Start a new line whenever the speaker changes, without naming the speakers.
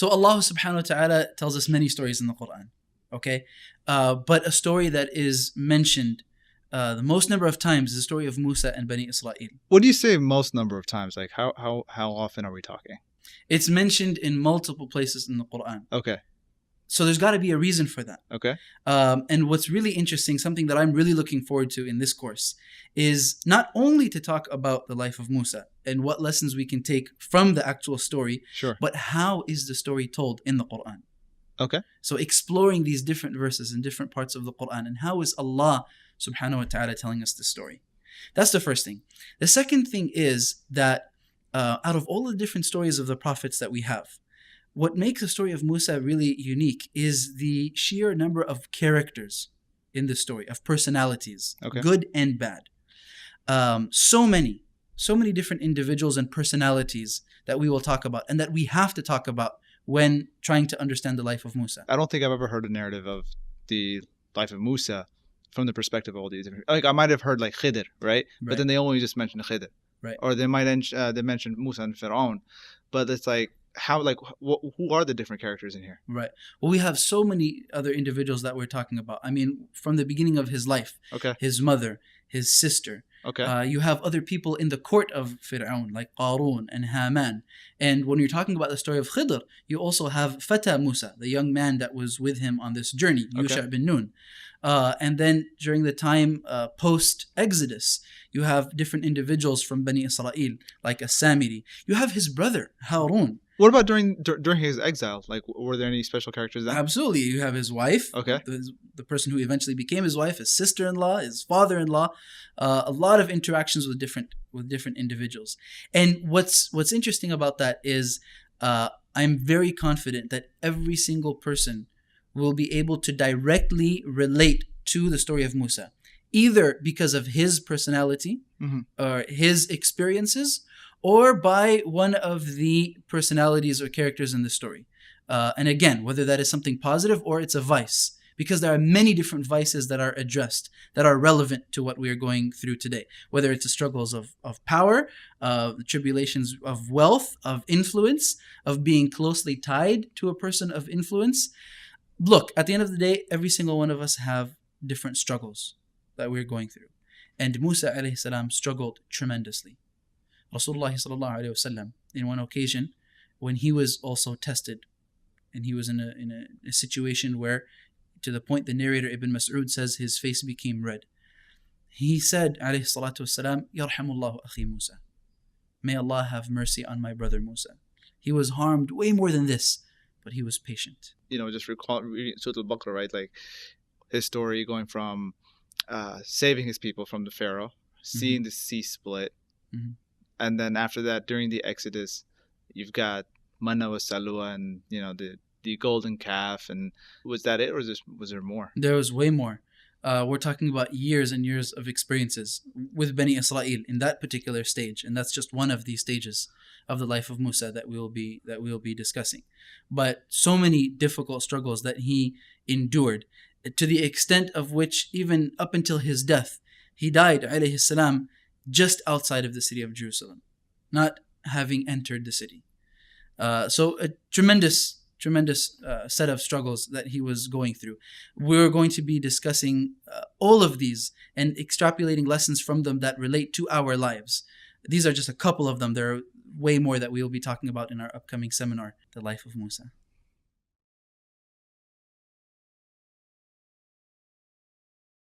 So Allah subhanahu wa ta'ala tells us many stories in the Quran. Okay? But a story that is mentioned the most number of times is the story of Musa and Bani Israel.
What do you say most number of times? Like how often are we talking?
It's mentioned in multiple places in the Quran.
Okay.
So there's got to be a reason for that.
Okay.
And what's really interesting, something that I'm really looking forward to in this course, is not only to talk about the life of Musa and what lessons we can take from the actual story,
Sure.
but how is the story told in the Quran?
Okay.
So exploring these different verses in different parts of the Quran, and how is Allah subhanahu wa ta'ala telling us this story? That's the first thing. The second thing is that out of all the different stories of the prophets that we have, what makes the story of Musa really unique is the sheer number of characters in the story, of personalities,
Okay.
good and bad. So many different individuals and personalities that we will talk about and that we have to talk about when trying to understand the life of Musa.
I don't think I've ever heard a narrative of the life of Musa from the perspective of all these different. Like I might have heard like Khidr, right? But then they only just mentioned Khidr,
Right.
Or they might they mentioned Musa and Fir'aun, but it's like how like who are the different characters in here?
Right. Well, we have so many other individuals that we're talking about. I mean, from the beginning of his life,
Okay.
his mother, his sister.
Okay.
You have other people in the court of Fir'aun, like Qarun and Haman. And when you're talking about the story of Khidr, you also have Fata Musa, the young man that was with him on this journey, Yusha bin Nun. And then during the time post-Exodus, you have different individuals from Bani Israel, like As-Samiri. You have his brother, Harun.
What about during his exile? Like, were there any special characters then?
Absolutely. You have his wife,
Okay.
the person who eventually became his wife, his sister-in-law, his father-in-law. A lot of interactions with different individuals. And what's interesting about that is I'm very confident that every single person will be able to directly relate to the story of Musa, either because of his personality or his experiences, or by one of the personalities or characters in the story. And again, whether that is something positive or it's a vice, because there are many different vices that are addressed that are relevant to what we are going through today, whether it's the struggles of power, the tribulations of wealth, of influence, of being closely tied to a person of influence. Look, at the end of the day, every single one of us have different struggles that we're going through. And Musa alayhi salam struggled tremendously. Rasulullah sallallahu alayhi wasallam, in one occasion, when he was also tested, and he was in a situation where, to the point the narrator Ibn Mas'ud says his face became red. He said, alayhi salatu wasalam, Yarhamullahu akhi Musa. May Allah have mercy on my brother Musa. He was harmed way more than this, but he was patient.
You know, just recall reading Surah Al-Baqarah, right? Like his story going from saving his people from the Pharaoh, seeing the sea split, and then after that, during the Exodus, you've got Manna wa Salwa and, you know, the golden calf. And was that it, or was there more?
There was way more. We're talking about years and years of experiences with Bani Israel in that particular stage, and that's just one of these stages of the life of Musa that we'll be discussing. But so many difficult struggles that he endured, to the extent of which even up until his death, he died alayhi salam just outside of the city of Jerusalem, not having entered the city. So a tremendous set of struggles that he was going through. We're going to be discussing all of these and extrapolating lessons from them that relate to our lives. These are just a couple of them. There are way more that we will be talking about in our upcoming seminar, The Life of Musa.